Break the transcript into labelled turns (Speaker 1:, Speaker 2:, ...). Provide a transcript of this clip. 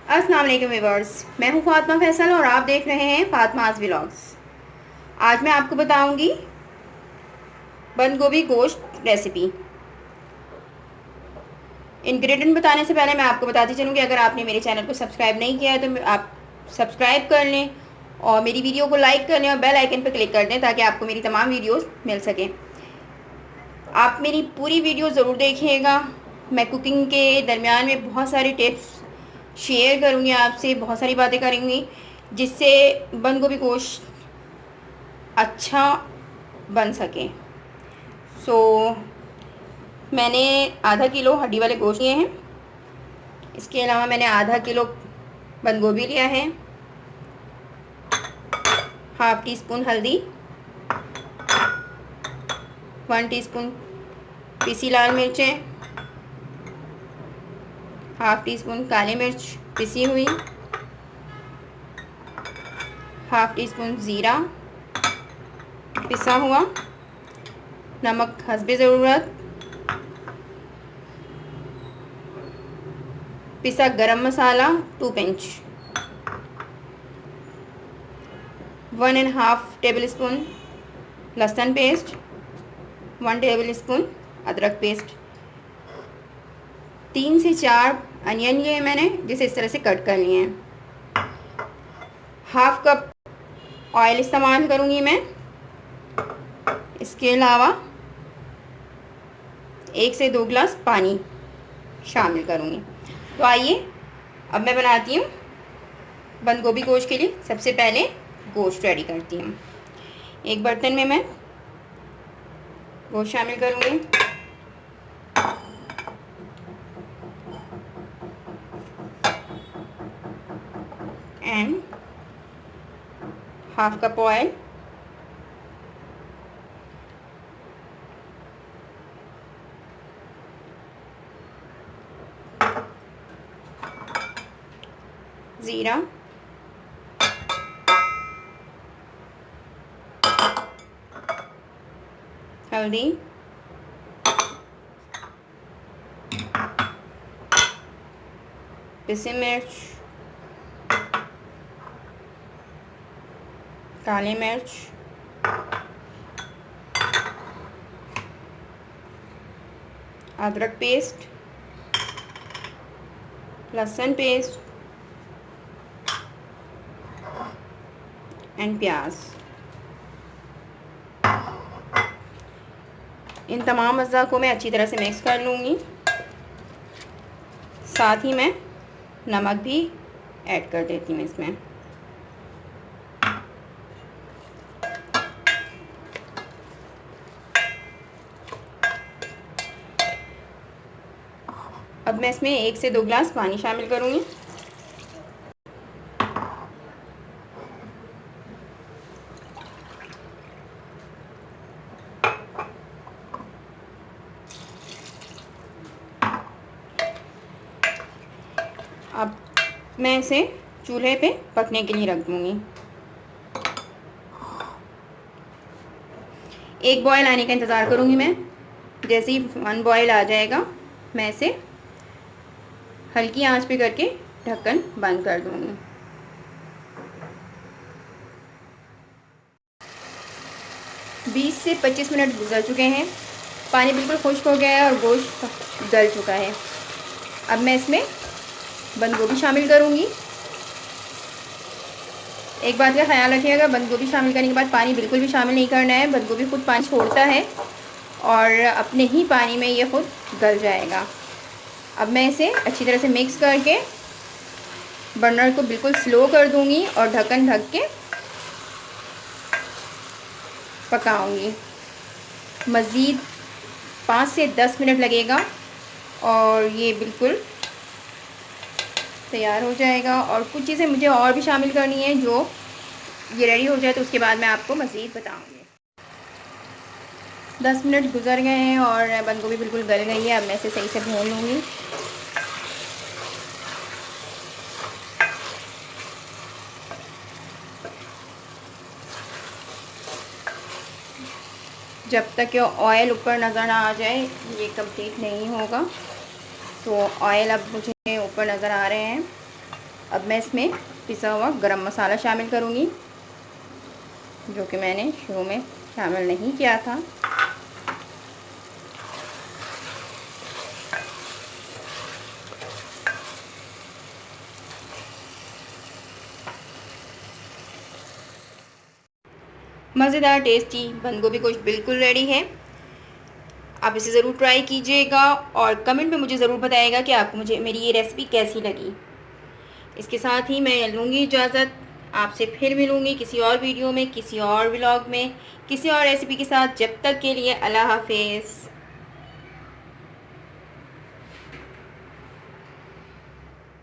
Speaker 1: अस्सलाम वालेकुम व्यूअर्स, मैं हूं फातिमा फैसल और आप देख रहे हैं फातिमास व्लॉग्स। आज मैं आपको बताऊंगी बंद गोभी गोश्त रेसिपी। इंग्रेडिएंट बताने से पहले मैं आपको बताती चलूँगी, अगर आपने मेरे चैनल को सब्सक्राइब नहीं किया है तो आप सब्सक्राइब कर लें और मेरी वीडियो को लाइक कर लें और बेल आइकन पर क्लिक कर दें ताकि आपको मेरी तमाम वीडियोज़ मिल सकें। आप मेरी पूरी वीडियो ज़रूर देखिएगा। मैं कुकिंग के दरमियान में बहुत सारे टिप्स शेयर करूँगी आपसे, बहुत सारी बातें करूँगी जिससे बंद गोभी गोश्त अच्छा बन सके। मैंने आधा किलो हड्डी वाले गोश्त लिए हैं। इसके अलावा मैंने आधा किलो बंद गोभी लिया है, हाफ टी स्पून हल्दी, 1 टीस्पून पिसी लाल मिर्चें, हाफ टी स्पून काली मिर्च पिसी हुई, हाफ टी स्पून ज़ीरा पिसा हुआ, नमक हस्बे ज़रूरत, पिसा गरम मसाला 2 पिंच, 1.5 टेबल स्पून लहसुन पेस्ट, 1 टेबल स्पून अदरक पेस्ट, 3 से 4 अनियन लिए मैंने जिसे इस तरह से कट कर लिए हैं। हाफ कप ऑयल इस्तेमाल करूँगी मैं। इसके अलावा 1 से 2 गिलास पानी शामिल करूँगी। तो आइए अब मैं बनाती हूँ बंद गोभी गोश्त के लिए। सबसे पहले गोश्त रेडी करती हूँ। एक बर्तन में मैं गोश्त शामिल करूँगी। एंड हाफ कप ऑयल, ज़ीरा, हल्दी, पिसी मिर्च, काली मिर्च, अदरक पेस्ट, लहसुन पेस्ट एंड प्याज। इन तमाम अज़्ज़ा को मैं अच्छी तरह से मिक्स कर लूँगी। साथ ही मैं नमक भी ऐड कर देती हूँ इसमें। अब मैं इसमें 1 से 2 गिलास पानी शामिल करूँगी। अब मैं इसे चूल्हे पे पकने के लिए रख दूँगी। एक बॉयल आने का इंतज़ार करूँगी मैं। जैसे ही 1 बॉयल आ जाएगा मैं इसे हल्की आंच पे करके ढक्कन बंद कर दूँगी। बीस से 25 मिनट गुजर चुके हैं। पानी बिल्कुल खुश्क हो गया है और गोश्त गल चुका है। अब मैं इसमें बंद गोभी शामिल करूँगी। एक बात का ख्याल रखिएगा, बंद गोभी शामिल करने के बाद पानी बिल्कुल भी शामिल नहीं करना है। बंद गोभी खुद पानी छोड़ता है और अपने ही पानी में ये खुद गल जाएगा। अब मैं इसे अच्छी तरह से मिक्स करके बर्नर को बिल्कुल स्लो कर दूँगी और ढक्कन ढक के पकाऊँगी। मज़ीद 5 से 10 मिनट लगेगा और ये बिल्कुल तैयार हो जाएगा। और कुछ चीज़ें मुझे और भी शामिल करनी है। जो ये रेडी हो जाए तो उसके बाद मैं आपको मज़ीद बताऊँगी। 10 मिनट गुजर गए हैं और बंद गोभी बिल्कुल गल गई है। अब मैं इसे सही से भून लूँगी। जब तक कि ऑयल ऊपर नज़र ना आ जाए ये कंप्लीट नहीं होगा। तो ऑयल अब मुझे ऊपर नज़र आ रहे हैं। अब मैं इसमें पिसा हुआ गरम मसाला शामिल करूँगी, जो कि मैंने शुरू में शामिल नहीं किया था। मज़ेदार टेस्टी बंद गोभी गोश्त बिल्कुल रेडी है। आप इसे ज़रूर ट्राई कीजिएगा और कमेंट में मुझे ज़रूर बताइएगा कि आपको मेरी ये रेसिपी कैसी लगी। इसके साथ ही मैं लूँगी इजाज़त, आपसे फिर मिलूँगी किसी और वीडियो में, किसी और व्लॉग में, किसी और रेसिपी के साथ। जब तक के लिए अल्लाह हाफ़िज़।